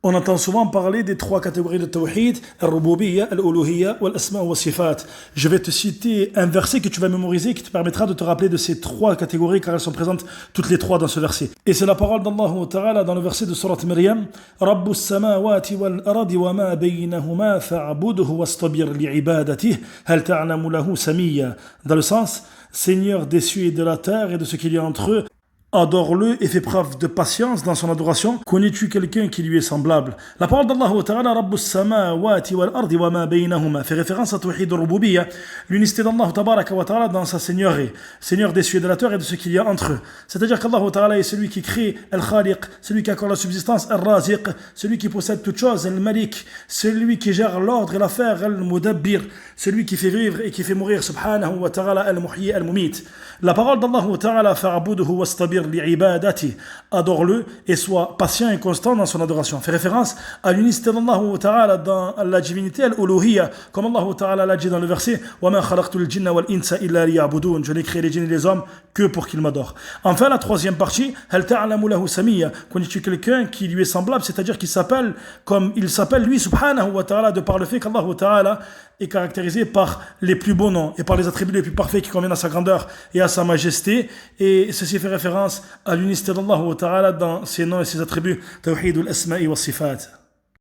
On entend souvent parler des trois catégories de tawhid, al-rububiyya, al-uluhiyya, wal-asma' wa sifat. Je vais te citer un verset que tu vas mémoriser qui te permettra de te rappeler de ces trois catégories car elles sont présentes toutes les trois dans ce verset. Et c'est la parole d'Allah Ta'ala dans le verset de Surat Maryam, Rabbus samawati wal ardi wa ma baynahuma fa'budhu wastabir li'ibadatihi hal ta'lamu lahu samiyya. Dans le sens, Seigneur des cieux et de la terre et de ce qu'il y a entre eux, adore-le et fais preuve de patience dans son adoration. Connais-tu quelqu'un qui lui est semblable? La parole d'Allah Ta'ala, Rabbus samawati wal ardi wa ma baynahuma, fait référence à Tawhid al-Rububiyya, l'unicité d'Allah Ta'ala dans sa seigneurie, Seigneur des cieux et de la terre et de ce qu'il y a entre eux. C'est-à-dire qu'Allah Ta'ala est celui qui crée Al-Khaliq, celui qui accorde la subsistance, Al-Raziq, celui qui possède toutes choses, Al-Malik, celui qui gère l'ordre et l'affaire, Al-Mudabbir, celui qui fait vivre et qui fait mourir, Subhanahu wa Ta'ala, Al-Muhyi, Al-Mumit. La parole d'Allah Ta'ala, fa'budhu wastabir li'ibadati, adore-le et sois patient et constant dans son adoration. Fait référence à l'unicité d'Allah Ta'ala dans la divinité, al-uluhiyya, comme Allah Ta'ala l'a dit dans le verset wa ma khalaqtul jinna wal insa illa liya'budun, je n'ai créé les djinns et les hommes que pour qu'ils m'adorent. Enfin, la troisième partie, hal ta'lamu lahu samiyya, connais-tu quelqu'un qui lui est semblable, c'est-à-dire qui s'appelle comme il s'appelle lui, subhanahu wa ta'ala, de par le fait qu'Allah Ta'ala est caractérisé par les plus beaux noms et par les attributs les plus parfaits qui conviennent à sa grandeur et à sa majesté, et ceci fait référence à l'unicité d'Allah Ta'ala dans ses noms et ses attributs, Tawhid al-Asma'i wa Sifat.